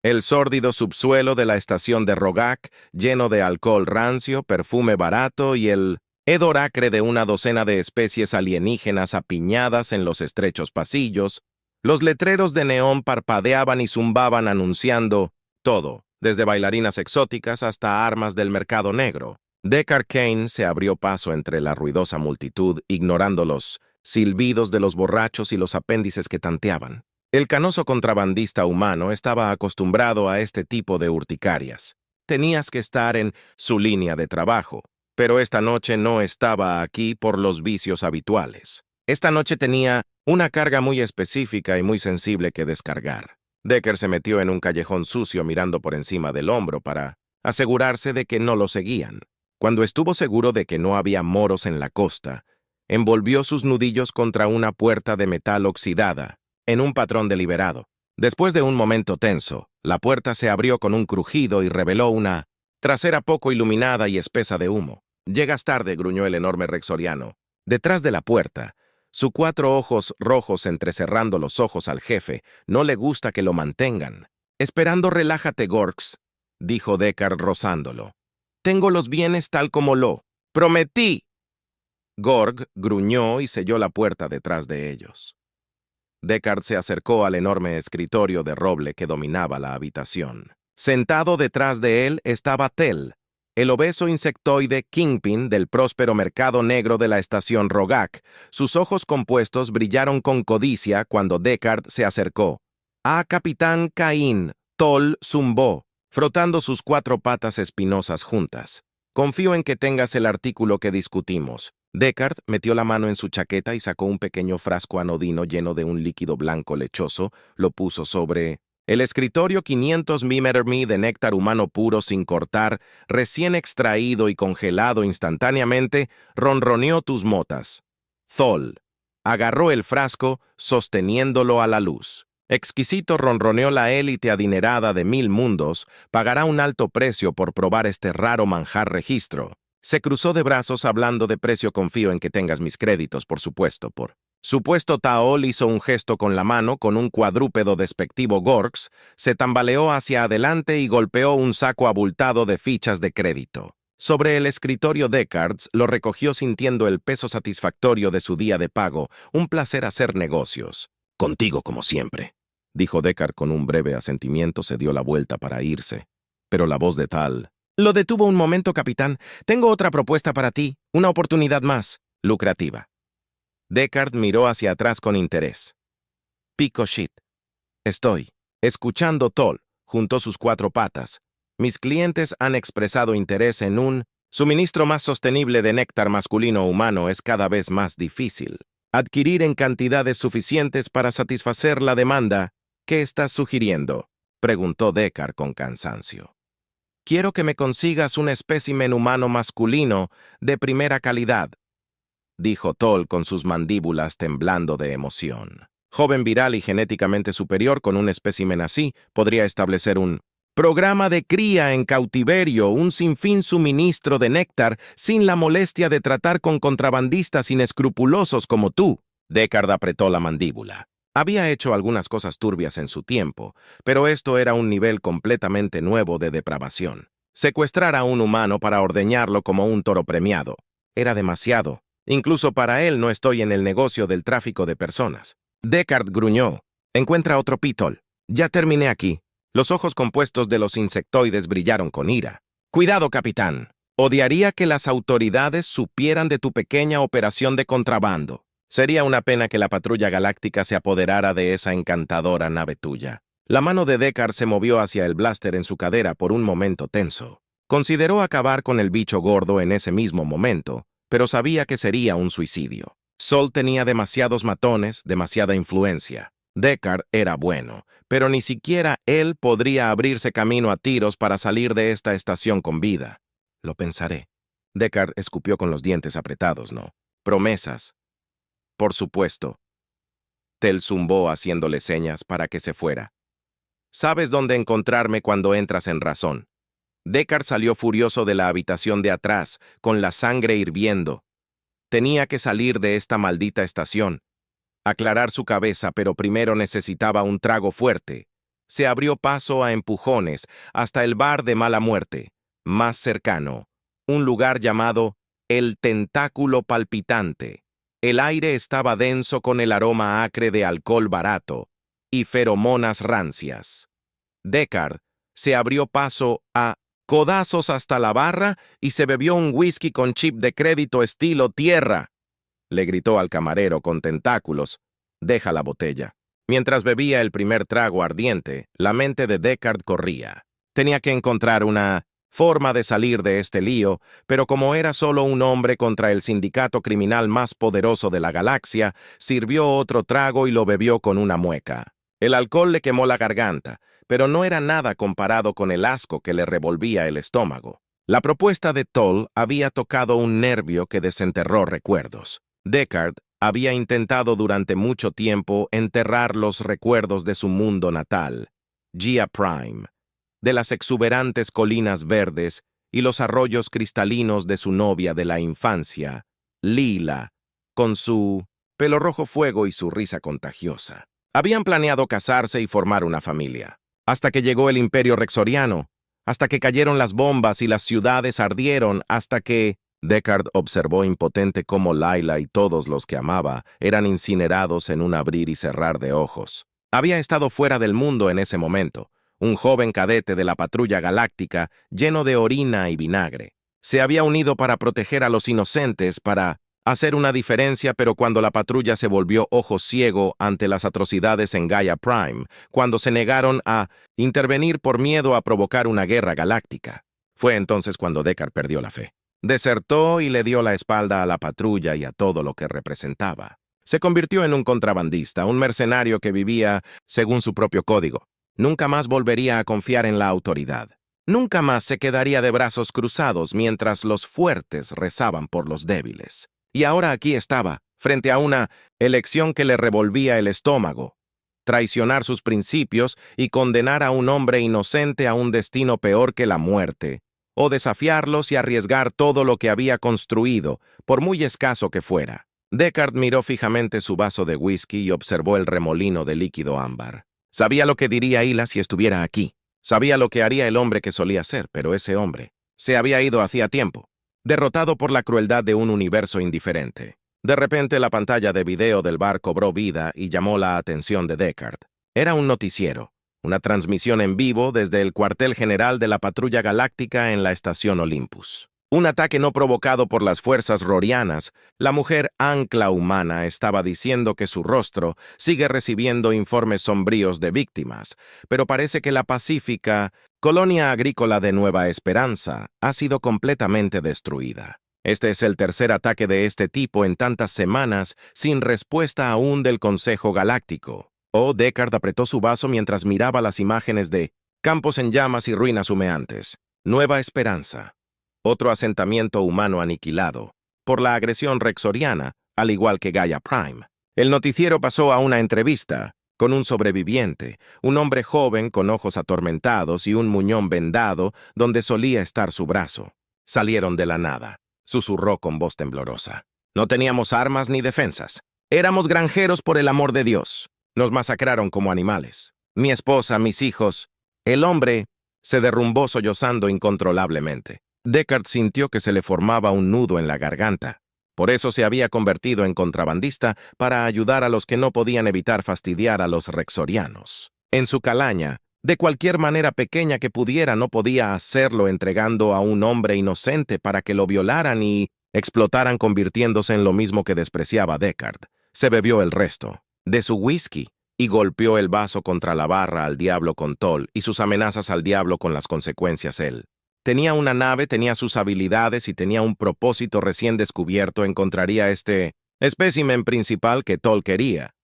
El sórdido subsuelo de la estación de Rogak, lleno de alcohol rancio, perfume barato y el hedor acre de una docena de especies alienígenas apiñadas en los estrechos pasillos. Los letreros de neón parpadeaban y zumbaban anunciando todo, desde bailarinas exóticas hasta armas del mercado negro. Deckard Cain se abrió paso entre la ruidosa multitud, ignorando los silbidos de los borrachos y los apéndices que tanteaban. El canoso contrabandista humano estaba acostumbrado a este tipo de urticarias. Tenías que estar en su línea de trabajo, pero esta noche no estaba aquí por los vicios habituales. Esta noche tenía una carga muy específica y muy sensible que descargar. Deckard se metió en un callejón sucio mirando por encima del hombro para asegurarse de que no lo seguían. Cuando estuvo seguro de que no había moros en la costa, envolvió sus nudillos contra una puerta de metal oxidada, en un patrón deliberado. Después de un momento tenso, la puerta se abrió con un crujido y reveló una trasera poco iluminada y espesa de humo. «Llegas tarde», gruñó el enorme rexoriano. Detrás de la puerta, sus 4 ojos rojos entrecerrando los ojos al jefe, no le gusta que lo mantengan. «Esperando, relájate, Gorks», dijo Deckard rozándolo. «Tengo los bienes tal como lo prometí». Gorg gruñó y selló la puerta detrás de ellos. Deckard se acercó al enorme escritorio de roble que dominaba la habitación. Sentado detrás de él estaba Tel, el obeso insectoide Kingpin del próspero mercado negro de la estación Rogak. Sus ojos compuestos brillaron con codicia cuando Deckard se acercó. «Ah, Capitán Cain», Tol zumbó, frotando sus 4 patas espinosas juntas. «Confío en que tengas el artículo que discutimos». Deckard metió la mano en su chaqueta y sacó un pequeño frasco anodino lleno de un líquido blanco lechoso, lo puso sobre el escritorio. 500 ml de néctar humano puro sin cortar, recién extraído y congelado instantáneamente, ronroneó tus motas. Thol agarró el frasco, sosteniéndolo a la luz. «Exquisito», ronroneó la élite adinerada de 1000 mundos, «pagará un alto precio por probar este raro manjar registro». Se cruzó de brazos hablando de precio. «Confío en que tengas mis créditos, por supuesto». Por supuesto, Taol hizo un gesto con la mano con un cuadrúpedo despectivo. Gorks se tambaleó hacia adelante y golpeó un saco abultado de fichas de crédito. Sobre el escritorio Deckard lo recogió sintiendo el peso satisfactorio de su día de pago. «Un placer hacer negocios». «Contigo como siempre», dijo Deckard con un breve asentimiento. Se dio la vuelta para irse, pero la voz de Tal lo detuvo. «Un momento, capitán. Tengo otra propuesta para ti, una oportunidad más lucrativa». Deckard miró hacia atrás con interés. «Pico shit. Estoy escuchando». Tol juntó sus 4 patas. «Mis clientes han expresado interés en un suministro más sostenible de néctar masculino humano. Es cada vez más difícil adquirir en cantidades suficientes para satisfacer la demanda». «¿Qué estás sugiriendo?», preguntó Deckard con cansancio. «Quiero que me consigas un espécimen humano masculino de primera calidad», dijo Tol con sus mandíbulas temblando de emoción. «Joven, viral y genéticamente superior. Con un espécimen así, podría establecer un programa de cría en cautiverio, un sinfín suministro de néctar sin la molestia de tratar con contrabandistas inescrupulosos como tú». Deckard apretó la mandíbula. Había hecho algunas cosas turbias en su tiempo, pero esto era un nivel completamente nuevo de depravación. Secuestrar a un humano para ordeñarlo como un toro premiado era demasiado. Incluso para él. «No estoy en el negocio del tráfico de personas». Deckard gruñó. «Encuentra otro pitol. Ya terminé aquí». Los ojos compuestos de los insectoides brillaron con ira. «Cuidado, capitán. Odiaría que las autoridades supieran de tu pequeña operación de contrabando. Sería una pena que la patrulla galáctica se apoderara de esa encantadora nave tuya». La mano de Deckard se movió hacia el blaster en su cadera por un momento tenso. Consideró acabar con el bicho gordo en ese mismo momento, pero sabía que sería un suicidio. Sol tenía demasiados matones, demasiada influencia. Deckard era bueno, pero ni siquiera él podría abrirse camino a tiros para salir de esta estación con vida. «Lo pensaré». Deckard escupió con los dientes apretados. «No. Promesas». «Por supuesto». Tel zumbó haciéndole señas para que se fuera. «Sabes dónde encontrarme cuando entras en razón». Deckard salió furioso de la habitación de atrás, con la sangre hirviendo. Tenía que salir de esta maldita estación, aclarar su cabeza, pero primero necesitaba un trago fuerte. se abrió paso a empujones hasta el bar de mala muerte, más cercano, un lugar llamado el Tentáculo Palpitante. El aire estaba denso con el aroma acre de alcohol barato y feromonas rancias. Deckard se abrió paso a codazos hasta la barra y se bebió un whisky con chip de crédito estilo tierra. Le gritó al camarero con tentáculos: «Deja la botella». Mientras bebía el primer trago ardiente, la mente de Deckard corría. Tenía que encontrar una forma de salir de este lío, pero como era solo un hombre contra el sindicato criminal más poderoso de la galaxia, sirvió otro trago y lo bebió con una mueca. El alcohol le quemó la garganta, pero no era nada comparado con el asco que le revolvía el estómago. La propuesta de Toll había tocado un nervio que desenterró recuerdos. Deckard había intentado durante mucho tiempo enterrar los recuerdos de su mundo natal, Gia Prime, de las exuberantes colinas verdes y los arroyos cristalinos de su novia de la infancia, Lila, con su pelo rojo fuego y su risa contagiosa. Habían planeado casarse y formar una familia, hasta que llegó el Imperio Rexoriano, hasta que cayeron las bombas y las ciudades ardieron, hasta que Deckard observó impotente cómo Layla y todos los que amaba eran incinerados en un abrir y cerrar de ojos. Había estado fuera del mundo en ese momento, un joven cadete de la patrulla galáctica lleno de orina y vinagre. Se había unido para proteger a los inocentes, para hacer una diferencia, pero cuando la patrulla se volvió ojo ciego ante las atrocidades en Gaia Prime, cuando se negaron a intervenir por miedo a provocar una guerra galáctica, fue entonces cuando Deckard perdió la fe. Desertó y le dio la espalda a la patrulla y a todo lo que representaba. Se convirtió en un contrabandista, un mercenario que vivía según su propio código. Nunca más volvería a confiar en la autoridad. Nunca más se quedaría de brazos cruzados mientras los fuertes rezaban por los débiles. Y ahora aquí estaba, frente a una elección que le revolvía el estómago: traicionar sus principios y condenar a un hombre inocente a un destino peor que la muerte, o desafiarlos y arriesgar todo lo que había construido, por muy escaso que fuera. Deckard miró fijamente su vaso de whisky y observó el remolino de líquido ámbar. Sabía lo que diría Hila si estuviera aquí. Sabía lo que haría el hombre que solía ser, pero ese hombre se había ido hacía tiempo, derrotado por la crueldad de un universo indiferente. De repente la pantalla de video del bar cobró vida y llamó la atención de Deckard. Era un noticiero, una transmisión en vivo desde el cuartel general de la Patrulla Galáctica en la estación Olympus. Un ataque no provocado por las fuerzas rorianas. La mujer ancla humana estaba diciendo que su rostro sigue recibiendo informes sombríos de víctimas, pero parece que la pacífica colonia agrícola de Nueva Esperanza ha sido completamente destruida. Este es el tercer ataque de este tipo en tantas semanas, sin respuesta aún del Consejo Galáctico. Deckard apretó su vaso mientras miraba las imágenes de campos en llamas y ruinas humeantes. Nueva Esperanza. Otro asentamiento humano aniquilado por la agresión rexoriana, al igual que Gaia Prime. El noticiero pasó a una entrevista con un sobreviviente, un hombre joven con ojos atormentados y un muñón vendado donde solía estar su brazo. Salieron de la nada, susurró con voz temblorosa. No teníamos armas ni defensas. Éramos granjeros por el amor de Dios. Nos masacraron como animales. Mi esposa, mis hijos. El hombre se derrumbó sollozando incontrolablemente. Deckard sintió que se le formaba un nudo en la garganta. Por eso se había convertido en contrabandista, para ayudar a los que no podían evitar fastidiar a los rexorianos. En su calaña, de cualquier manera pequeña que pudiera, no podía hacerlo entregando a un hombre inocente para que lo violaran y explotaran, convirtiéndose en lo mismo que despreciaba Deckard. Se bebió el resto de su whisky y golpeó el vaso contra la barra al diablo con Toll y sus amenazas al diablo con las consecuencias él. Tenía una nave, tenía sus habilidades y tenía un propósito recién descubierto. Encontraría este espécimen principal que Toll quería.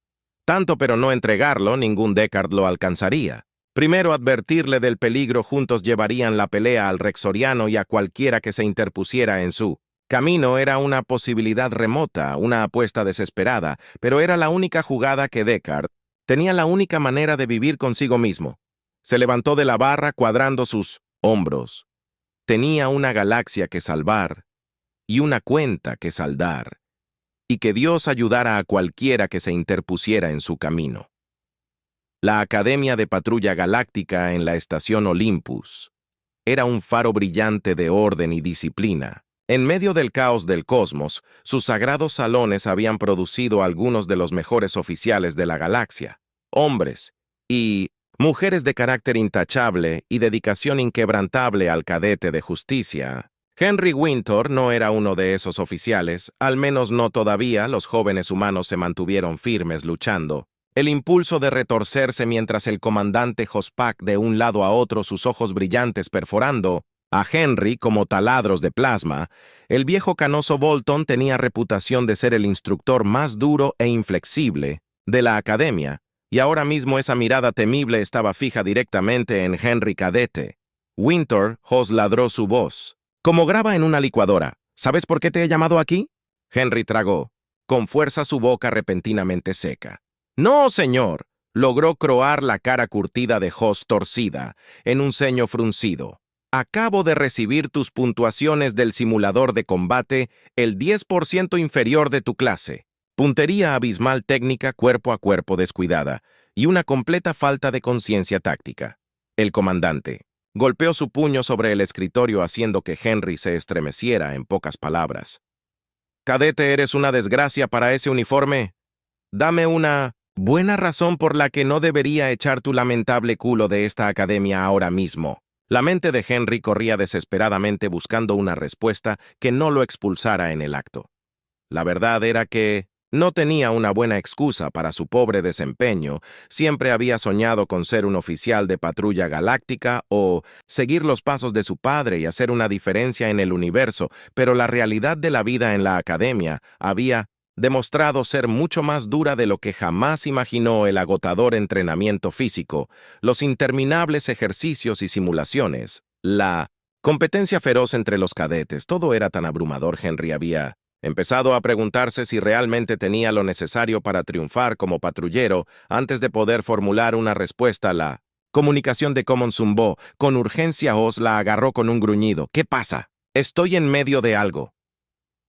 Tanto, pero no entregarlo, ningún Deckard lo alcanzaría. Primero advertirle del peligro, juntos llevarían la pelea al rexoriano y a cualquiera que se interpusiera en su camino. Era una posibilidad remota, una apuesta desesperada, pero era la única jugada que Deckard tenía, la única manera de vivir consigo mismo. Se levantó de la barra cuadrando sus hombros. Tenía una galaxia que salvar y una cuenta que saldar, y que Dios ayudara a cualquiera que se interpusiera en su camino. La Academia de Patrulla Galáctica en la estación Olympus era un faro brillante de orden y disciplina. En medio del caos del cosmos, sus sagrados salones habían producido algunos de los mejores oficiales de la galaxia, hombres y mujeres de carácter intachable y dedicación inquebrantable al cadete de justicia. Henry Winter no era uno de esos oficiales, al menos no todavía. Los jóvenes humanos se mantuvieron firmes luchando. El impulso de retorcerse mientras el comandante Hospak de un lado a otro, sus ojos brillantes perforando a Henry como taladros de plasma. El viejo canoso Bolton tenía reputación de ser el instructor más duro e inflexible de la academia, y ahora mismo esa mirada temible estaba fija directamente en Henry Cadete. Winter ladró su voz, como graba en una licuadora. ¿Sabes por qué te he llamado aquí? Henry tragó, con fuerza, su boca repentinamente seca. No, señor, logró croar la cara curtida de Hoss torcida, en un ceño fruncido. Acabo de recibir tus puntuaciones del simulador de combate, el 10% inferior de tu clase. Puntería abismal técnica cuerpo a cuerpo descuidada, y una completa falta de conciencia táctica. El comandante golpeó su puño sobre el escritorio haciendo que Henry se estremeciera en pocas palabras. Cadete, eres una desgracia para ese uniforme. Dame una buena razón por la que no debería echar tu lamentable culo de esta academia ahora mismo. La mente de Henry corría desesperadamente buscando una respuesta que no lo expulsara en el acto. La verdad era que no tenía una buena excusa para su pobre desempeño. Siempre había soñado con ser un oficial de patrulla galáctica o seguir los pasos de su padre y hacer una diferencia en el universo, pero la realidad de la vida en la academia había demostrado ser mucho más dura de lo que jamás imaginó. El agotador entrenamiento físico, los interminables ejercicios y simulaciones, la competencia feroz entre los cadetes, todo era tan abrumador. Henry había empezado a preguntarse si realmente tenía lo necesario para triunfar como patrullero antes de poder formular una respuesta. La comunicación de Common zumbó. Con urgencia Oz la agarró con un gruñido. ¿Qué pasa? Estoy en medio de algo.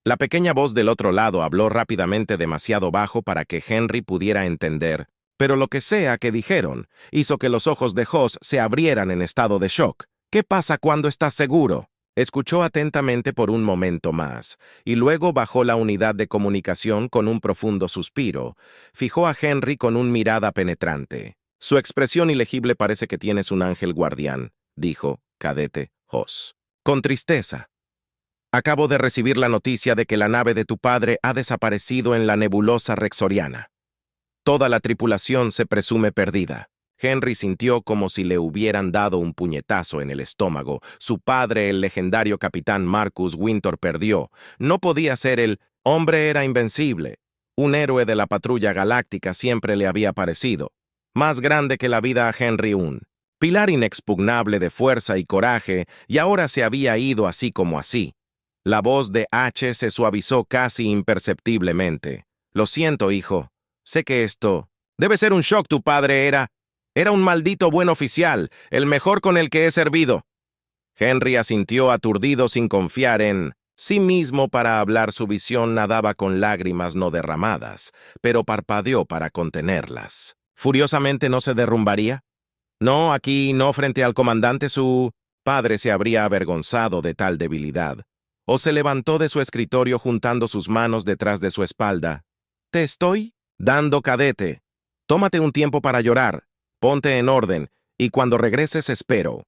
La pequeña voz del otro lado habló rápidamente, demasiado bajo para que Henry pudiera entender, pero lo que sea que dijeron hizo que los ojos de Hoss se abrieran en estado de shock. ¿Qué pasa cuando estás seguro? Escuchó atentamente por un momento más, y luego bajó la unidad de comunicación con un profundo suspiro. Fijó a Henry con una mirada penetrante. Su expresión ilegible. Parece que tienes un ángel guardián, dijo Cadete Hoss, con tristeza. Acabo de recibir la noticia de que la nave de tu padre ha desaparecido en la nebulosa rexoriana. Toda la tripulación se presume perdida. Henry sintió como si le hubieran dado un puñetazo en el estómago. Su padre, el legendario capitán Marcus Winter, perdió. No podía ser. El hombre era invencible. Un héroe de la patrulla galáctica siempre le había parecido. Más grande que la vida a Henry, un pilar inexpugnable de fuerza y coraje, y ahora se había ido así como así. La voz de H se suavizó casi imperceptiblemente. Lo siento, hijo. Sé que esto debe ser un shock. Tu padre era un maldito buen oficial, el mejor con el que he servido. Henry asintió aturdido, sin confiar en sí mismo para hablar. Su visión nadaba con lágrimas no derramadas, pero parpadeó para contenerlas. ¿Furiosamente no se derrumbaría? No, aquí no, frente al comandante. Su padre se habría avergonzado de tal debilidad. O se levantó de su escritorio juntando sus manos detrás de su espalda. Te estoy dando, cadete. Tómate un tiempo para llorar. Ponte en orden, y cuando regreses espero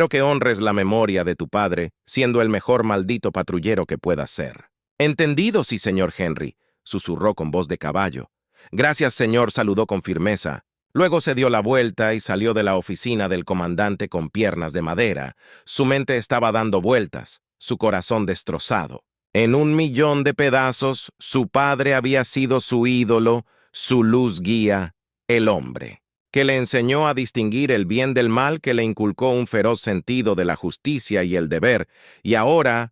que honres la memoria de tu padre, siendo el mejor maldito patrullero que puedas ser. Entendido, sí, señor Henry, susurró con voz de caballo. Gracias, señor, saludó con firmeza. Luego se dio la vuelta y salió de la oficina del comandante con piernas de madera. Su mente estaba dando vueltas, su corazón destrozado. En 1.000.000 de pedazos, su padre había sido su ídolo, su luz guía, el hombre que le enseñó a distinguir el bien del mal, que le inculcó un feroz sentido de la justicia y el deber, y ahora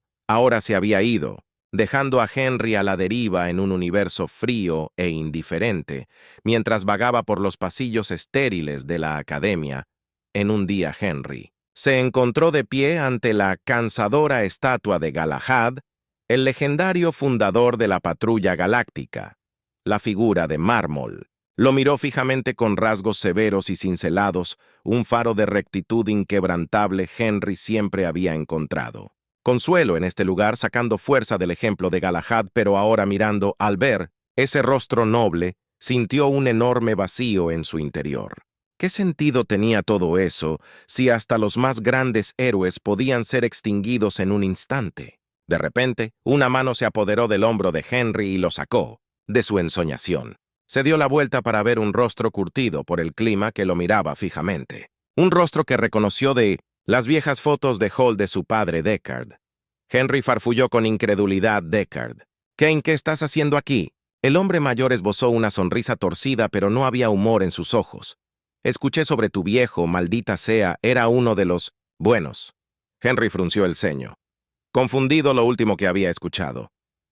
se había ido, dejando a Henry a la deriva en un universo frío e indiferente, mientras vagaba por los pasillos estériles de la academia. En un día Henry se encontró de pie ante la cansadora estatua de Galahad, el legendario fundador de la patrulla galáctica, la figura de mármol Lo miró fijamente con rasgos severos y cincelados, un faro de rectitud inquebrantable Henry siempre había encontrado. Consuelo en este lugar sacando fuerza del ejemplo de Galahad, pero ahora mirando, al ver ese rostro noble, sintió un enorme vacío en su interior. ¿Qué sentido tenía todo eso si hasta los más grandes héroes podían ser extinguidos en un instante? De repente, una mano se apoderó del hombro de Henry y lo sacó de su ensoñación. Se dio la vuelta para ver un rostro curtido por el clima que lo miraba fijamente. Un rostro que reconoció de las viejas fotos de Hall de su padre Deckard. Henry farfulló con incredulidad Deckard. «Kane, ¿qué estás haciendo aquí?» El hombre mayor esbozó una sonrisa torcida, pero no había humor en sus ojos. «Escuché sobre tu viejo, maldita sea, era uno de los buenos». Henry frunció el ceño. Confundido lo último que había escuchado.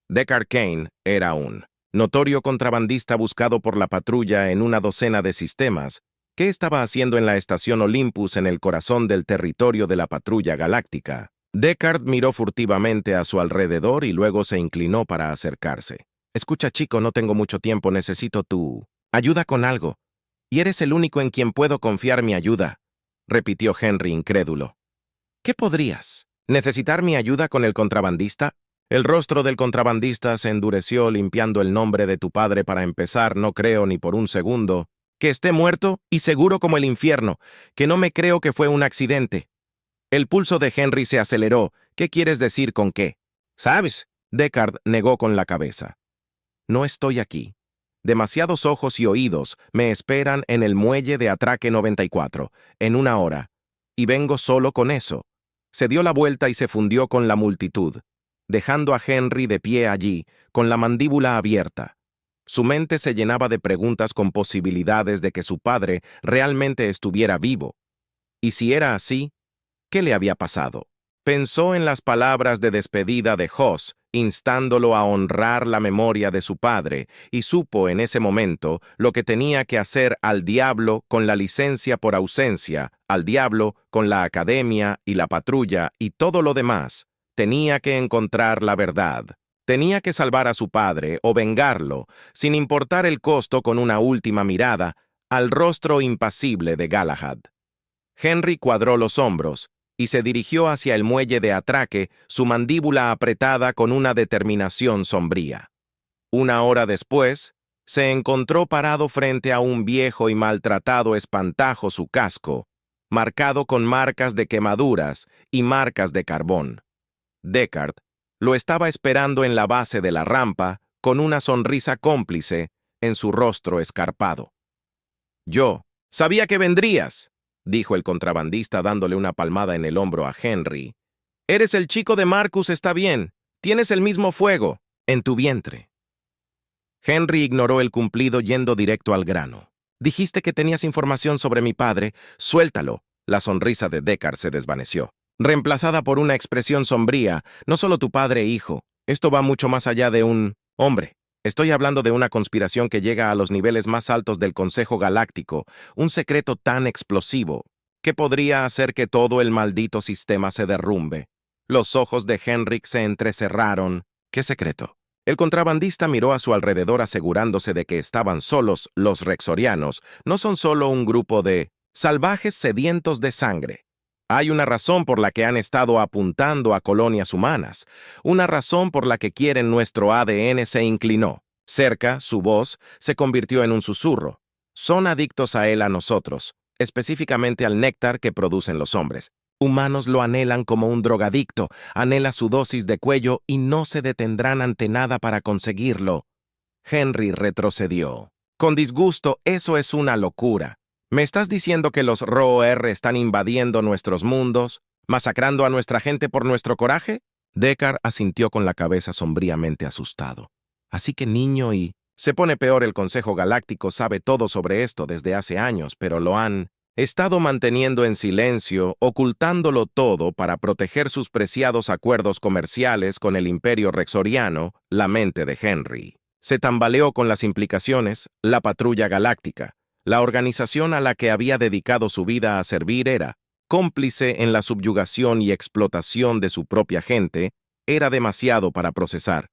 Deckard Kane era un notorio contrabandista buscado por la patrulla en una docena de sistemas. ¿Qué estaba haciendo en la estación Olympus en el corazón del territorio de la patrulla galáctica? Deckard miró furtivamente a su alrededor y luego se inclinó para acercarse. «Escucha, chico, no tengo mucho tiempo, necesito tu ayuda con algo. Y eres el único en quien puedo confiar mi ayuda», repitió Henry incrédulo. «¿Qué podrías? ¿Necesitar mi ayuda con el contrabandista?» El rostro del contrabandista se endureció limpiando el nombre de tu padre para empezar. «No creo ni por un segundo que esté muerto y seguro como el infierno, que no me creo que fue un accidente». El pulso de Henry se aceleró. «¿Qué quieres decir con qué?» «¿Sabes?» Deckard negó con la cabeza. «No estoy aquí. Demasiados ojos y oídos me esperan en el muelle de Atraque 94, en una hora, y vengo solo con eso». Se dio la vuelta y se fundió con la multitud, dejando a Henry de pie allí, con la mandíbula abierta. Su mente se llenaba de preguntas con posibilidades de que su padre realmente estuviera vivo. Y si era así, ¿qué le había pasado? Pensó en las palabras de despedida de Hoss, instándolo a honrar la memoria de su padre, y supo en ese momento lo que tenía que hacer: al diablo con la licencia por ausencia, al diablo con la academia y la patrulla y todo lo demás. Tenía que encontrar la verdad. Tenía que salvar a su padre o vengarlo, sin importar el costo, con una última mirada al rostro impasible de Galahad. Henry cuadró los hombros y se dirigió hacia el muelle de atraque, su mandíbula apretada con una determinación sombría. Una hora después, se encontró parado frente a un viejo y maltratado espantajo, su casco, marcado con marcas de quemaduras y marcas de carbón. Deckard lo estaba esperando en la base de la rampa, con una sonrisa cómplice en su rostro escarpado. «Yo sabía que vendrías», dijo el contrabandista dándole una palmada en el hombro a Henry. «Eres el chico de Marcus, está bien. Tienes el mismo fuego en tu vientre». Henry ignoró el cumplido yendo directo al grano. «Dijiste que tenías información sobre mi padre. Suéltalo». La sonrisa de Deckard se desvaneció, reemplazada por una expresión sombría. «No solo tu padre e hijo. Esto va mucho más allá de un hombre. Estoy hablando de una conspiración que llega a los niveles más altos del Consejo Galáctico, un secreto tan explosivo que podría hacer que todo el maldito sistema se derrumbe». Los ojos de Henrik se entrecerraron. «¿Qué secreto?». El contrabandista miró a su alrededor asegurándose de que estaban solos. Los Rexorianos no son solo un grupo de salvajes sedientos de sangre. Hay una razón por la que han estado apuntando a colonias humanas, una razón por la que quieren nuestro ADN. Se inclinó. Cerca, su voz se convirtió en un susurro. «Son adictos a él, a nosotros, específicamente al néctar que producen los hombres. Humanos lo anhelan como un drogadicto, anhela su dosis de cuello y no se detendrán ante nada para conseguirlo». Henry retrocedió. «Con disgusto, eso es una locura. ¿Me estás diciendo que los ROR están invadiendo nuestros mundos, masacrando a nuestra gente por nuestro coraje?» Deckard asintió con la cabeza, sombríamente asustado. «Así que, niño, y se pone peor. El Consejo Galáctico sabe todo sobre esto desde hace años, pero lo han estado manteniendo en silencio, ocultándolo todo para proteger sus preciados acuerdos comerciales con el Imperio Rexoriano». La mente de Henry se tambaleó con las implicaciones. La Patrulla Galáctica, la organización a la que había dedicado su vida a servir, era cómplice en la subyugación y explotación de su propia gente. Era demasiado para procesar.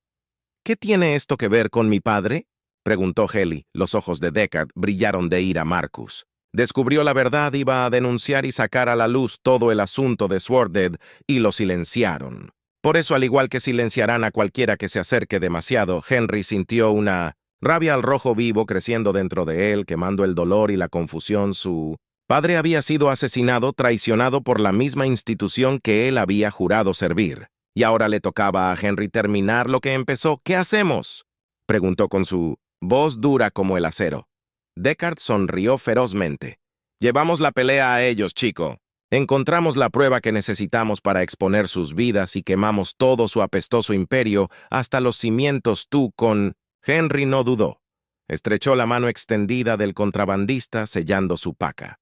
«¿Qué tiene esto que ver con mi padre?», preguntó Heli. Los ojos de Deckard brillaron de ira a Marcus. Descubrió la verdad, iba a denunciar y sacar a la luz todo el asunto de Sworded, y lo silenciaron. Por eso, al igual que silenciarán a cualquiera que se acerque demasiado, Henry sintió una rabia al rojo vivo creciendo dentro de él, quemando el dolor y la confusión. Su padre había sido asesinado, traicionado por la misma institución que él había jurado servir. Y ahora le tocaba a Henry terminar lo que empezó. ¿Qué hacemos?, preguntó con su voz dura como el acero. Deckard sonrió ferozmente. Llevamos la pelea a ellos, chico. Encontramos la prueba que necesitamos para exponer sus vidas y quemamos todo su apestoso imperio hasta los cimientos. Tú con... Henry no dudó. Estrechó la mano extendida del contrabandista sellando su paca.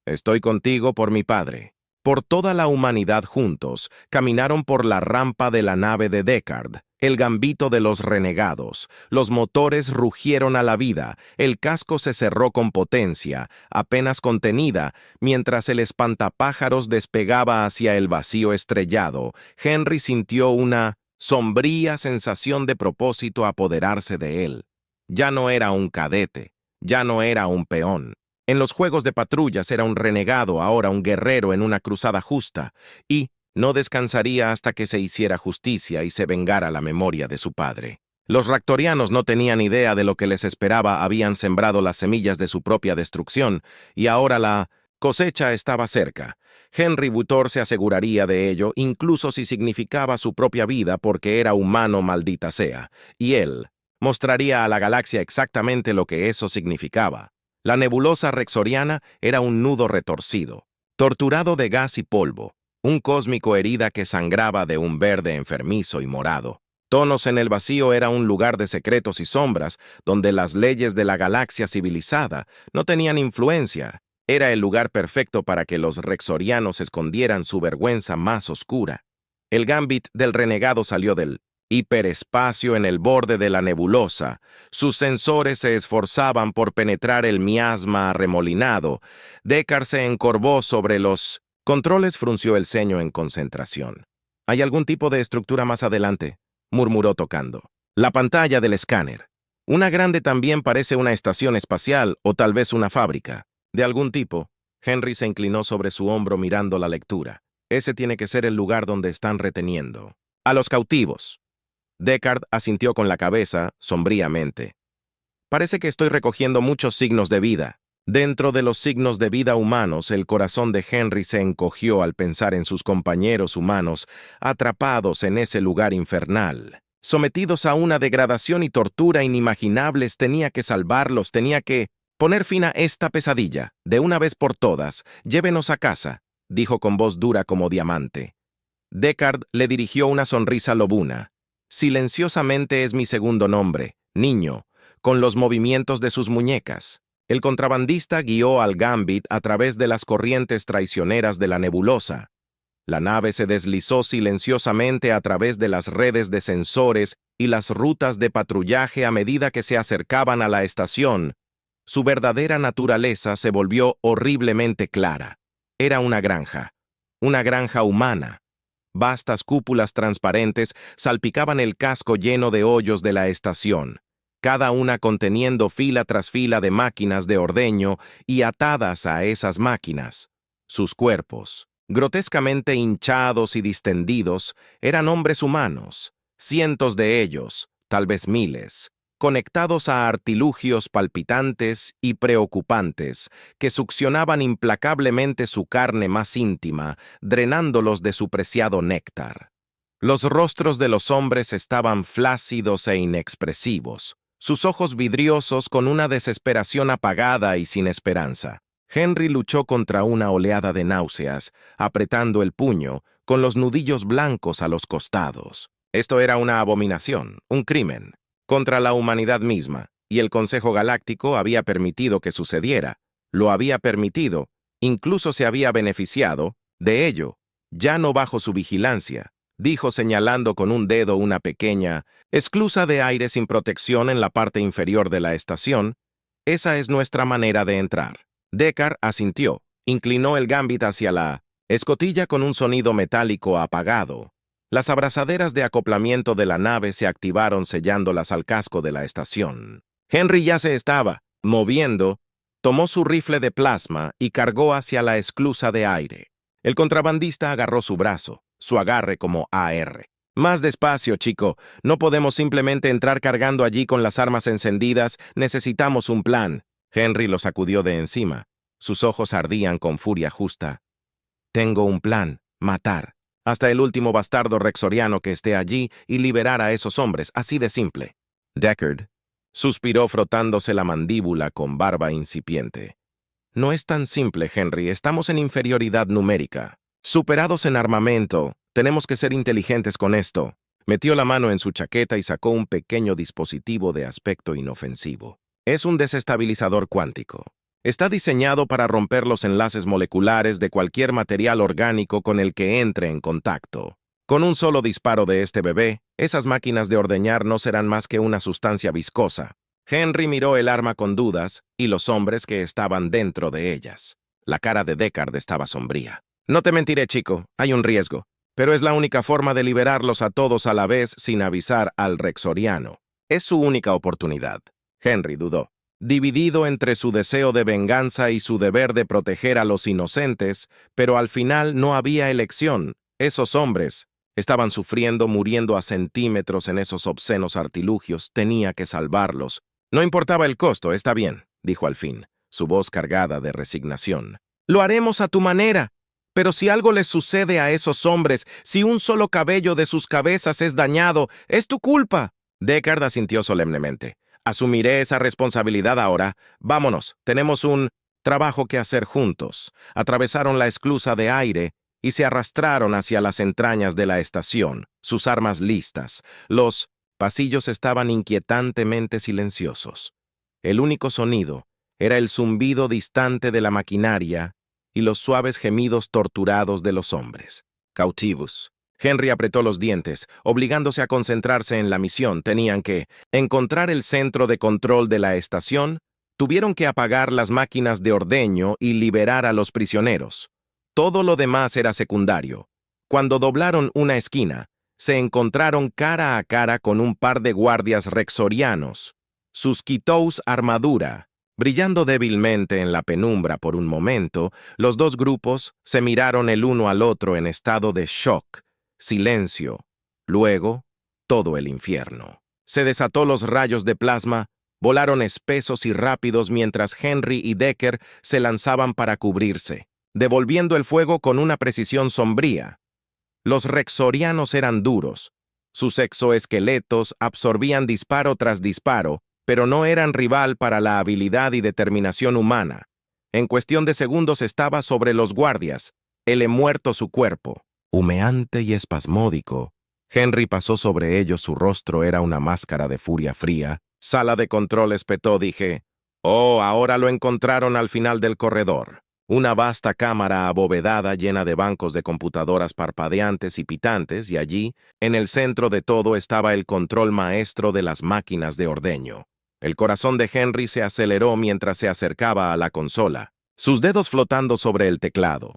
Estoy contigo por mi padre. Por toda la humanidad juntos, caminaron por la rampa de la nave de Deckard, el gambito de los renegados. Los motores rugieron a la vida, el casco se cerró con potencia, apenas contenida, mientras el espantapájaros despegaba hacia el vacío estrellado. Henry sintió una sombría sensación de propósito apoderarse de él. Ya no era un cadete, ya no era un peón. En los juegos de patrullas era un renegado, ahora un guerrero en una cruzada justa, y no descansaría hasta que se hiciera justicia y se vengara la memoria de su padre. Los ractorianos no tenían idea de lo que les esperaba, habían sembrado las semillas de su propia destrucción, y ahora la cosecha estaba cerca. Henry Butor se aseguraría de ello, incluso si significaba su propia vida, porque era humano, maldita sea, y él mostraría a la galaxia exactamente lo que eso significaba. La nebulosa rexoriana era un nudo retorcido, torturado de gas y polvo, un cósmico herida que sangraba de un verde enfermizo y morado. Tonos en el vacío era un lugar de secretos y sombras, donde las leyes de la galaxia civilizada no tenían influencia. Era el lugar perfecto para que los rexorianos escondieran su vergüenza más oscura. El gambit del renegado salió del hiperespacio en el borde de la nebulosa. Sus sensores se esforzaban por penetrar el miasma arremolinado. Deckard se encorvó sobre los controles, frunció el ceño en concentración. ¿Hay algún tipo de estructura más adelante?, murmuró tocando. La pantalla del escáner. Una grande también parece una estación espacial o tal vez una fábrica. De algún tipo. Henry se inclinó sobre su hombro mirando la lectura. Ese tiene que ser el lugar donde están reteniendo a los cautivos. Deckard asintió con la cabeza, sombríamente. Parece que estoy recogiendo muchos signos de vida. Dentro de los signos de vida humanos, el corazón de Henry se encogió al pensar en sus compañeros humanos, atrapados en ese lugar infernal. Sometidos a una degradación y tortura inimaginables, tenía que salvarlos, tenía que poner fin a esta pesadilla. De una vez por todas, llévenos a casa, dijo con voz dura como diamante. Deckard le dirigió una sonrisa lobuna. Silenciosamente es mi segundo nombre, niño, con los movimientos de sus muñecas. El contrabandista guió al Gambit a través de las corrientes traicioneras de la nebulosa. La nave se deslizó silenciosamente a través de las redes de sensores y las rutas de patrullaje a medida que se acercaban a la estación. Su verdadera naturaleza se volvió horriblemente clara. Era una granja humana. Vastas cúpulas transparentes salpicaban el casco lleno de hoyos de la estación, cada una conteniendo fila tras fila de máquinas de ordeño y atadas a esas máquinas. Sus cuerpos, grotescamente hinchados y distendidos, eran hombres humanos, cientos de ellos, tal vez miles, conectados a artilugios palpitantes y preocupantes que succionaban implacablemente su carne más íntima, drenándolos de su preciado néctar. Los rostros de los hombres estaban flácidos e inexpresivos, sus ojos vidriosos con una desesperación apagada y sin esperanza. Henry luchó contra una oleada de náuseas, apretando el puño, con los nudillos blancos a los costados. Esto era una abominación, un crimen contra la humanidad misma, y el Consejo Galáctico había permitido que sucediera. Lo había permitido, incluso se había beneficiado de ello, ya no bajo su vigilancia, dijo señalando con un dedo una pequeña esclusa de aire sin protección en la parte inferior de la estación. Esa es nuestra manera de entrar. Deckard asintió, inclinó el Gambit hacia la escotilla con un sonido metálico apagado. Las abrazaderas de acoplamiento de la nave se activaron sellándolas al casco de la estación. Henry ya se estaba moviendo, tomó su rifle de plasma y cargó hacia la esclusa de aire. El contrabandista agarró su brazo, su agarre como AR. Más despacio, chico. No podemos simplemente entrar cargando allí con las armas encendidas. Necesitamos un plan. Henry lo sacudió de encima. Sus ojos ardían con furia justa. Tengo un plan. Matar. Hasta el último bastardo rexoriano que esté allí y liberar a esos hombres. Así de simple. Deckard suspiró frotándose la mandíbula con barba incipiente. No es tan simple, Henry. Estamos en inferioridad numérica. Superados en armamento. Tenemos que ser inteligentes con esto. Metió la mano en su chaqueta y sacó un pequeño dispositivo de aspecto inofensivo. Es un desestabilizador cuántico. Está diseñado para romper los enlaces moleculares de cualquier material orgánico con el que entre en contacto. Con un solo disparo de este bebé, esas máquinas de ordeñar no serán más que una sustancia viscosa. Henry miró el arma con dudas y los hombres que estaban dentro de ellas. La cara de Deckard estaba sombría. No te mentiré, chico, hay un riesgo, pero es la única forma de liberarlos a todos a la vez sin avisar al rexoriano. Es su única oportunidad. Henry dudó. Dividido entre su deseo de venganza y su deber de proteger a los inocentes, pero al final no había elección. Esos hombres estaban sufriendo, muriendo a centímetros en esos obscenos artilugios. Tenía que salvarlos. No importaba el costo, está bien, dijo al fin, su voz cargada de resignación. Lo haremos a tu manera. Pero si algo les sucede a esos hombres, si un solo cabello de sus cabezas es dañado, es tu culpa. Deckard asintió solemnemente. Asumiré esa responsabilidad ahora. Vámonos, tenemos un trabajo que hacer juntos. Atravesaron la esclusa de aire y se arrastraron hacia las entrañas de la estación, sus armas listas. Los pasillos estaban inquietantemente silenciosos. El único sonido era el zumbido distante de la maquinaria y los suaves gemidos torturados de los hombres. Cautivos. Henry apretó los dientes, obligándose a concentrarse en la misión. Tenían que encontrar el centro de control de la estación, tuvieron que apagar las máquinas de ordeño y liberar a los prisioneros. Todo lo demás era secundario. Cuando doblaron una esquina, se encontraron cara a cara con un par de guardias rexorianos, sus quitous armadura, brillando débilmente en la penumbra por un momento. Los dos grupos se miraron el uno al otro en estado de shock, silencio, luego todo el infierno. Se desató los rayos de plasma, volaron espesos y rápidos mientras Henry y Deckard se lanzaban para cubrirse, devolviendo el fuego con una precisión sombría. Los rexorianos eran duros. Sus exoesqueletos absorbían disparo tras disparo, pero no eran rival para la habilidad y determinación humana. En cuestión de segundos estaba sobre los guardias, hele muerto su cuerpo. Humeante y espasmódico, Henry pasó sobre ellos. Su rostro era una máscara de furia fría. Sala de control, espetó. Dije, oh, ahora lo encontraron al final del corredor. Una vasta cámara abovedada llena de bancos de computadoras parpadeantes y pitantes, y allí, en el centro de todo, estaba el control maestro de las máquinas de ordeño. El corazón de Henry se aceleró mientras se acercaba a la consola, sus dedos flotando sobre el teclado.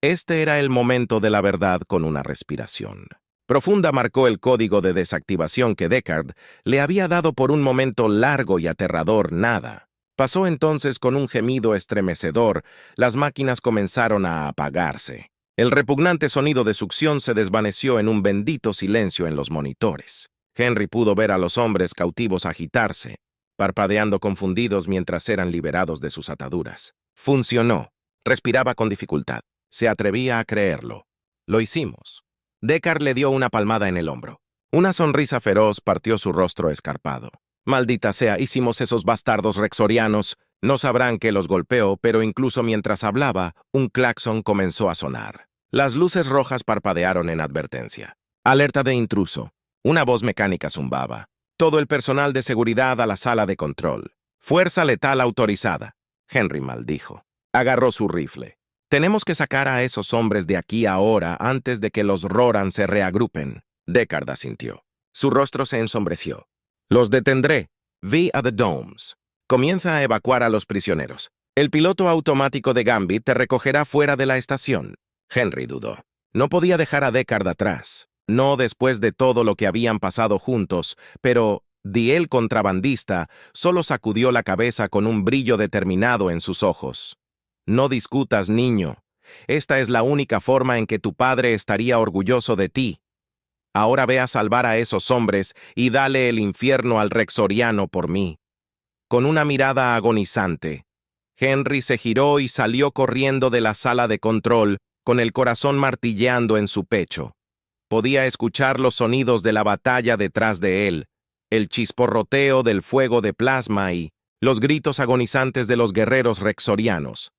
Este era el momento de la verdad. Con una respiración profunda marcó el código de desactivación que Deckard le había dado por un momento largo y aterrador. Nada. Pasó entonces con un gemido estremecedor. Las máquinas comenzaron a apagarse. El repugnante sonido de succión se desvaneció en un bendito silencio en los monitores. Henry pudo ver a los hombres cautivos agitarse, parpadeando confundidos mientras eran liberados de sus ataduras. Funcionó. Respiraba con dificultad. Se atrevía a creerlo. Lo hicimos. Deckard le dio una palmada en el hombro. Una sonrisa feroz partió su rostro escarpado. Maldita sea, hicimos esos bastardos rexorianos. No sabrán que los golpeó, pero incluso mientras hablaba, un claxon comenzó a sonar. Las luces rojas parpadearon en advertencia. Alerta de intruso. Una voz mecánica zumbaba. Todo el personal de seguridad a la sala de control. Fuerza letal autorizada. Henry maldijo. Agarró su rifle. Tenemos que sacar a esos hombres de aquí ahora antes de que los Roran se reagrupen. Deckard asintió. Su rostro se ensombreció. Los detendré. Vi a The Domes. Comienza a evacuar a los prisioneros. El piloto automático de Gambit te recogerá fuera de la estación. Henry dudó. No podía dejar a Deckard atrás. No después de todo lo que habían pasado juntos, pero El contrabandista solo sacudió la cabeza con un brillo determinado en sus ojos. No discutas, niño. Esta es la única forma en que tu padre estaría orgulloso de ti. Ahora ve a salvar a esos hombres y dale el infierno al Rexoriano por mí. Con una mirada agonizante, Henry se giró y salió corriendo de la sala de control, con el corazón martilleando en su pecho. Podía escuchar los sonidos de la batalla detrás de él, el chisporroteo del fuego de plasma y los gritos agonizantes de los guerreros rexorianos.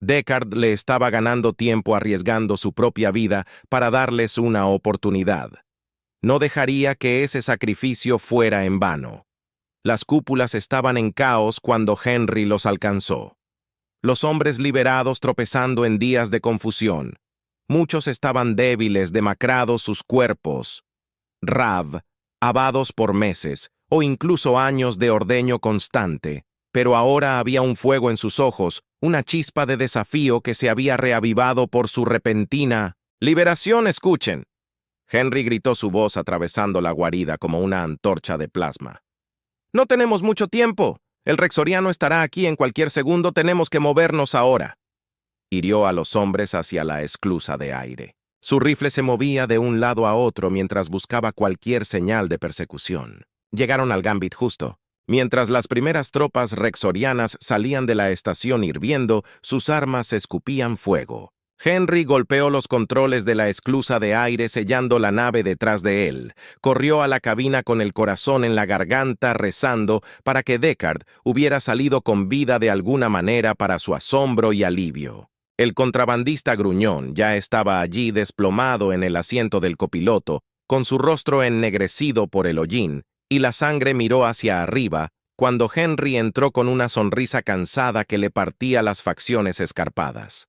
Deckard le estaba ganando tiempo arriesgando su propia vida para darles una oportunidad. No dejaría que ese sacrificio fuera en vano. Las cúpulas estaban en caos cuando Henry los alcanzó. Los hombres liberados tropezando en días de confusión. Muchos estaban débiles, demacrados sus cuerpos. Rav, abados por meses, o incluso años de ordeño constante, pero ahora había un fuego en sus ojos, una chispa de desafío que se había reavivado por su repentina liberación. ¡Escuchen! Henry gritó su voz atravesando la guarida como una antorcha de plasma. «No tenemos mucho tiempo. El Rexoriano estará aquí en cualquier segundo. Tenemos que movernos ahora». Hirió a los hombres hacia la esclusa de aire. Su rifle se movía de un lado a otro mientras buscaba cualquier señal de persecución. Llegaron al Gambit justo. Mientras las primeras tropas rexorianas salían de la estación hirviendo, sus armas escupían fuego. Henry golpeó los controles de la esclusa de aire sellando la nave detrás de él. Corrió a la cabina con el corazón en la garganta rezando para que Deckard hubiera salido con vida de alguna manera para su asombro y alivio. El contrabandista gruñón ya estaba allí desplomado en el asiento del copiloto, con su rostro ennegrecido por el hollín, y la sangre miró hacia arriba cuando Henry entró con una sonrisa cansada que le partía las facciones escarpadas.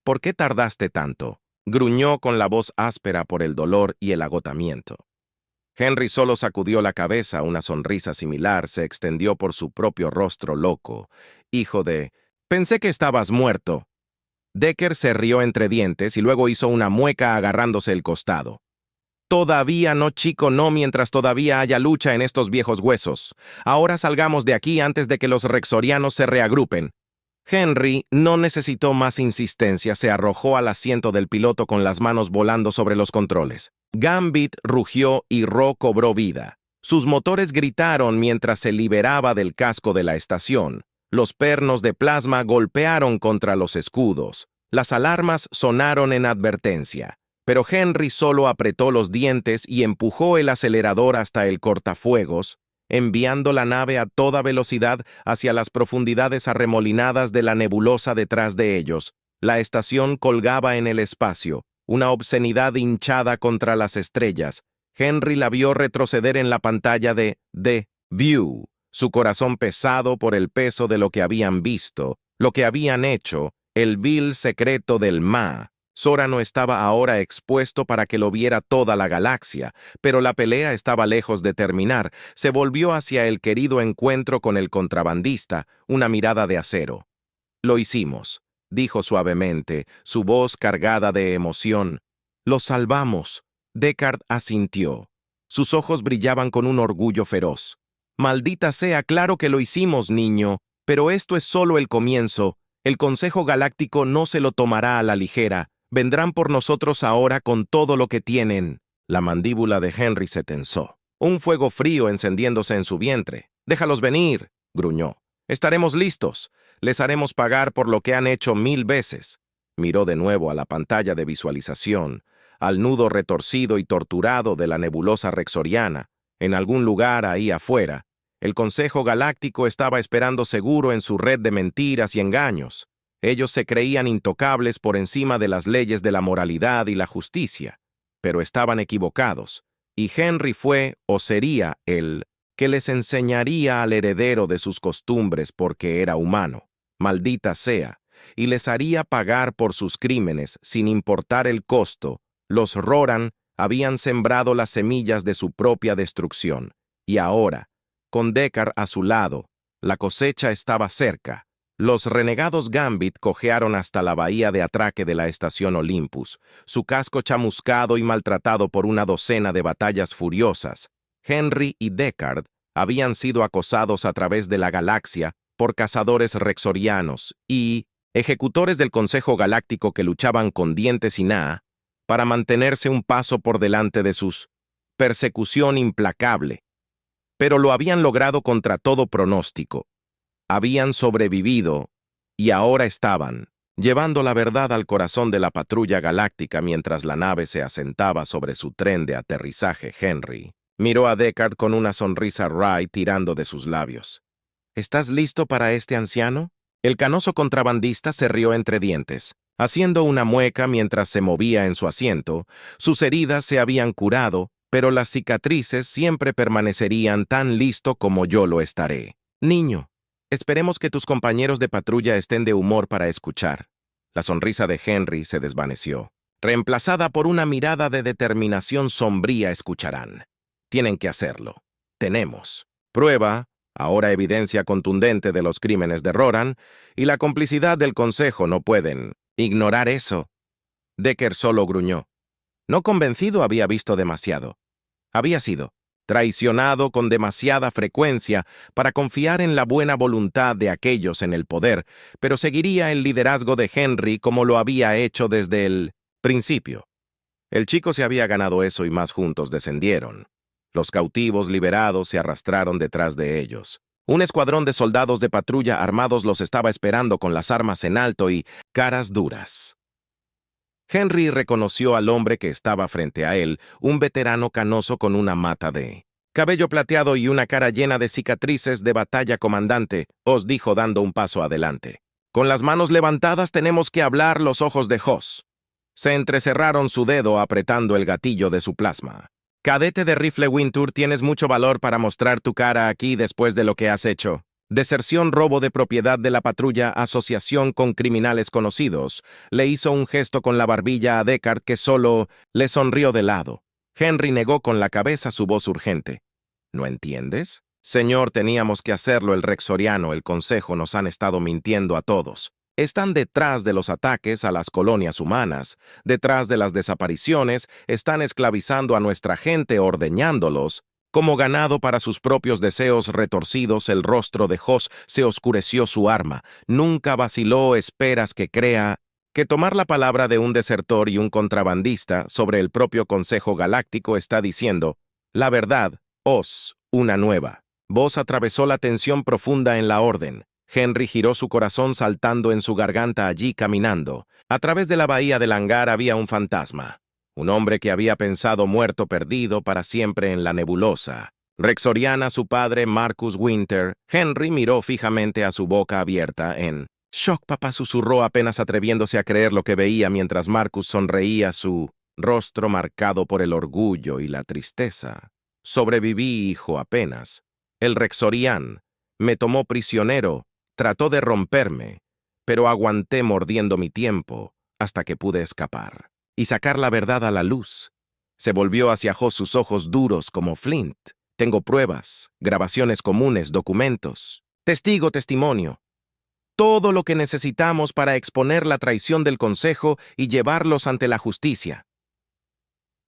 «¿Por qué tardaste tanto?», gruñó con la voz áspera por el dolor y el agotamiento. Henry solo sacudió la cabeza, una sonrisa similar se extendió por su propio rostro loco. «Hijo de... pensé que estabas muerto». Deckard se rió entre dientes y luego hizo una mueca agarrándose el costado. «Todavía no, chico, no mientras todavía haya lucha en estos viejos huesos. Ahora salgamos de aquí antes de que los rexorianos se reagrupen». Henry no necesitó más insistencia, se arrojó al asiento del piloto con las manos volando sobre los controles. Gambit rugió y Ro cobró vida. Sus motores gritaron mientras se liberaba del casco de la estación. Los pernos de plasma golpearon contra los escudos. Las alarmas sonaron en advertencia. Pero Henry solo apretó los dientes y empujó el acelerador hasta el cortafuegos, enviando la nave a toda velocidad hacia las profundidades arremolinadas de la nebulosa detrás de ellos. La estación colgaba en el espacio, una obscenidad hinchada contra las estrellas. Henry la vio retroceder en la pantalla de View, su corazón pesado por el peso de lo que habían visto, lo que habían hecho, el vil secreto del Ma. Sorano estaba ahora expuesto para que lo viera toda la galaxia, pero la pelea estaba lejos de terminar. Se volvió hacia el querido encuentro con el contrabandista, una mirada de acero. «Lo hicimos», dijo suavemente, su voz cargada de emoción. «Lo salvamos». Deckard asintió. Sus ojos brillaban con un orgullo feroz. «Maldita sea, claro que lo hicimos, niño, pero esto es solo el comienzo. El Consejo Galáctico no se lo tomará a la ligera. Vendrán por nosotros ahora con todo lo que tienen». La mandíbula de Henry se tensó. Un fuego frío encendiéndose en su vientre. «Déjalos venir», gruñó. «Estaremos listos. Les haremos pagar por lo que han hecho 1000 veces». Miró de nuevo a la pantalla de visualización, al nudo retorcido y torturado de la nebulosa rexoriana. En algún lugar ahí afuera, el Consejo Galáctico estaba esperando seguro en su red de mentiras y engaños. Ellos se creían intocables por encima de las leyes de la moralidad y la justicia, pero estaban equivocados, y Henry fue o sería el que les enseñaría al heredero de sus costumbres porque era humano, maldita sea, y les haría pagar por sus crímenes sin importar el costo. Los Roran habían sembrado las semillas de su propia destrucción, y ahora, con Deckard a su lado, la cosecha estaba cerca. Los renegados Gambit cojearon hasta la bahía de atraque de la estación Olympus, su casco chamuscado y maltratado por una docena de batallas furiosas. Henry y Deckard habían sido acosados a través de la galaxia por cazadores rexorianos y ejecutores del Consejo Galáctico que luchaban con dientes y nada para mantenerse un paso por delante de sus persecución implacable. Pero lo habían logrado contra todo pronóstico. Habían sobrevivido y ahora estaban llevando la verdad al corazón de la patrulla galáctica mientras la nave se asentaba sobre su tren de aterrizaje. Henry miró a Deckard con una sonrisa wry tirando de sus labios. ¿Estás listo para este anciano? El canoso contrabandista se rió entre dientes, haciendo una mueca mientras se movía en su asiento. Sus heridas se habían curado, pero las cicatrices siempre permanecerían tan listo como yo lo estaré. Niño, esperemos que tus compañeros de patrulla estén de humor para escuchar. La sonrisa de Henry se desvaneció, reemplazada por una mirada de determinación sombría. Escucharán. Tienen que hacerlo. Tenemos prueba, ahora evidencia contundente de los crímenes de Roran, y la complicidad del Consejo. No pueden ignorar eso. Deckard solo gruñó. No convencido, había visto demasiado. Había sido traicionado con demasiada frecuencia para confiar en la buena voluntad de aquellos en el poder, pero seguiría el liderazgo de Henry como lo había hecho desde el principio. El chico se había ganado eso y más. Juntos descendieron. Los cautivos liberados se arrastraron detrás de ellos. Un escuadrón de soldados de patrulla armados los estaba esperando con las armas en alto y caras duras. Henry reconoció al hombre que estaba frente a él, un veterano canoso con una mata de cabello plateado y una cara llena de cicatrices de batalla. Comandante, os dijo dando un paso adelante. Con las manos levantadas tenemos que hablar. Los ojos de Hoss se entrecerraron, su dedo apretando el gatillo de su plasma. Cadete de rifle Wintour, tienes mucho valor para mostrar tu cara aquí después de lo que has hecho. Deserción, robo de propiedad de la patrulla, asociación con criminales conocidos. Le hizo un gesto con la barbilla a Deckard, que solo le sonrió de lado. Henry negó con la cabeza, su voz urgente. ¿No entiendes? Señor, teníamos que hacerlo. El Rexoriano, el Consejo nos han estado mintiendo a todos. Están detrás de los ataques a las colonias humanas, detrás de las desapariciones, están esclavizando a nuestra gente, ordeñándolos como ganado para sus propios deseos retorcidos. El rostro de Hoss se oscureció, su arma nunca vaciló. ¿Esperas que crea que tomar la palabra de un desertor y un contrabandista sobre el propio Consejo Galáctico está diciendo la verdad? Hoss, una nueva voz atravesó la tensión profunda en la orden. Henry giró su corazón saltando en su garganta. Allí, caminando a través de la bahía del hangar, había un fantasma. Un hombre que había pensado muerto, perdido para siempre en la nebulosa. Rexoriana, su padre, Marcus Winter. Henry miró fijamente a su boca abierta en shock. Papá, susurró, apenas atreviéndose a creer lo que veía mientras Marcus sonreía, su rostro marcado por el orgullo y la tristeza. Sobreviví, hijo, apenas. El Rexorian me tomó prisionero, trató de romperme, pero aguanté mordiendo mi tiempo hasta que pude escapar y sacar la verdad a la luz. Se volvió hacia Hoss, sus ojos duros como flint. Tengo pruebas, grabaciones comunes, documentos, testimonio. Todo lo que necesitamos para exponer la traición del Consejo y llevarlos ante la justicia.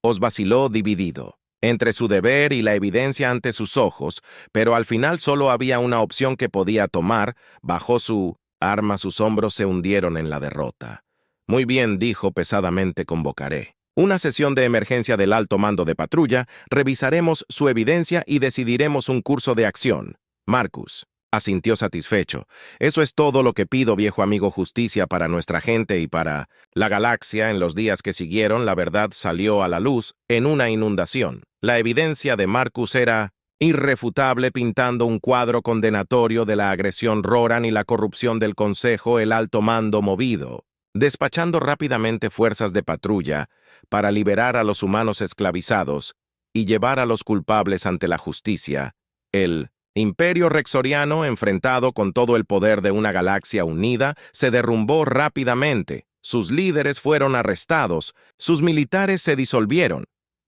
Os vaciló, dividido entre su deber y la evidencia ante sus ojos, pero al final solo había una opción que podía tomar. Bajó su arma, sus hombros se hundieron en la derrota. Muy bien, dijo pesadamente, convocaré una sesión de emergencia del alto mando de patrulla, revisaremos su evidencia y decidiremos un curso de acción. Marcus asintió satisfecho. Eso es todo lo que pido, viejo amigo. Justicia para nuestra gente y para la galaxia. En los días que siguieron, la verdad salió a la luz en una inundación. La evidencia de Marcus era irrefutable, pintando un cuadro condenatorio de la agresión Roran y la corrupción del Consejo. El alto mando, movido, despachando rápidamente fuerzas de patrulla para liberar a los humanos esclavizados y llevar a los culpables ante la justicia. El Imperio Rexoriano, enfrentado con todo el poder de una galaxia unida, se derrumbó rápidamente. Sus líderes fueron arrestados, sus militares se disolvieron,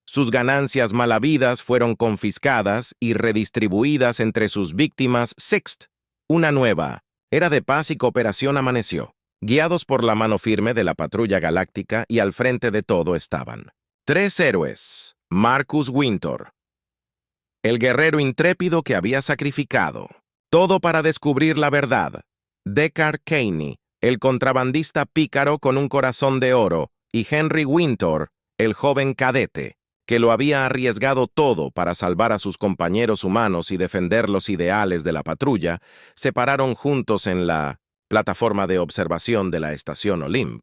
sus ganancias mal habidas fueron confiscadas y redistribuidas entre sus víctimas. Sixt, una nueva era de paz y cooperación amaneció. Guiados por la mano firme de la patrulla galáctica, y al frente de todo estaban 3 héroes: Marcus Winter, el guerrero intrépido que había sacrificado todo para descubrir la verdad. Deckard Caine, el contrabandista pícaro con un corazón de oro, y Henry Winter, el joven cadete, que lo había arriesgado todo para salvar a sus compañeros humanos y defender los ideales de la patrulla, se pararon juntos en la plataforma de observación de la estación Olymp,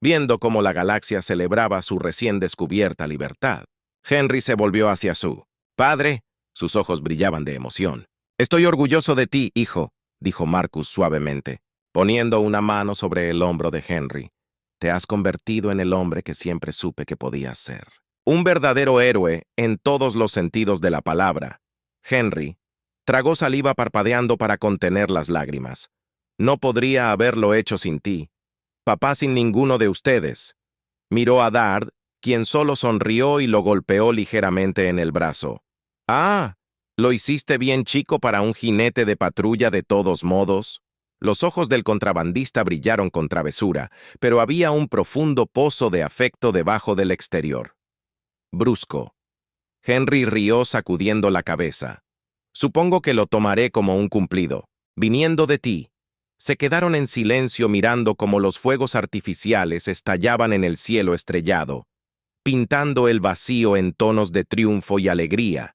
viendo cómo la galaxia celebraba su recién descubierta libertad. Henry se volvió hacia su padre. Sus ojos brillaban de emoción. «Estoy orgulloso de ti, hijo», dijo Marcus suavemente, poniendo una mano sobre el hombro de Henry. «Te has convertido en el hombre que siempre supe que podías ser. Un verdadero héroe en todos los sentidos de la palabra». Henry tragó saliva parpadeando para contener las lágrimas. «No podría haberlo hecho sin ti. Papá sin ninguno de ustedes». Miró a Dard, quien solo sonrió y lo golpeó ligeramente en el brazo. «Ah, ¿lo hiciste bien, chico, para un jinete de patrulla de todos modos?» Los ojos del contrabandista brillaron con travesura, pero había un profundo pozo de afecto debajo del exterior. Brusco. Henry rió sacudiendo la cabeza. «Supongo que lo tomaré como un cumplido. Viniendo de ti». Se quedaron en silencio mirando cómo los fuegos artificiales estallaban en el cielo estrellado, pintando el vacío en tonos de triunfo y alegría.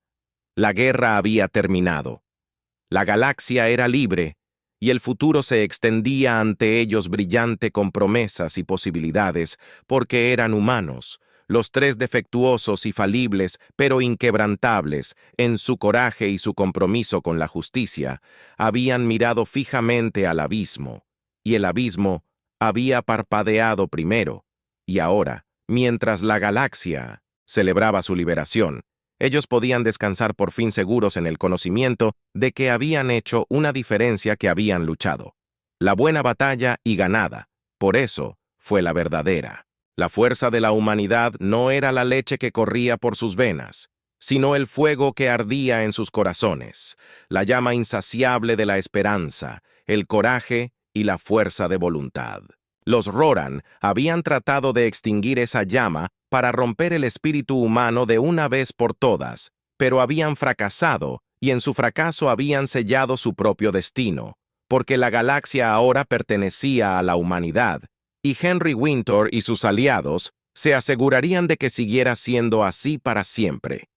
La guerra había terminado. La galaxia era libre, y el futuro se extendía ante ellos brillante con promesas y posibilidades, porque eran humanos, los tres defectuosos y falibles, pero inquebrantables, en su coraje y su compromiso con la justicia, habían mirado fijamente al abismo, y el abismo había parpadeado primero, y ahora, mientras la galaxia celebraba su liberación, ellos podían descansar por fin seguros en el conocimiento de que habían hecho una diferencia, que habían luchado. La buena batalla y ganada, por eso fue la verdadera. La fuerza de la humanidad no era la leche que corría por sus venas, sino el fuego que ardía en sus corazones, la llama insaciable de la esperanza, el coraje y la fuerza de voluntad. Los Roran habían tratado de extinguir esa llama para romper el espíritu humano de una vez por todas, pero habían fracasado, y en su fracaso habían sellado su propio destino, porque la galaxia ahora pertenecía a la humanidad, y Henry Winter y sus aliados se asegurarían de que siguiera siendo así para siempre.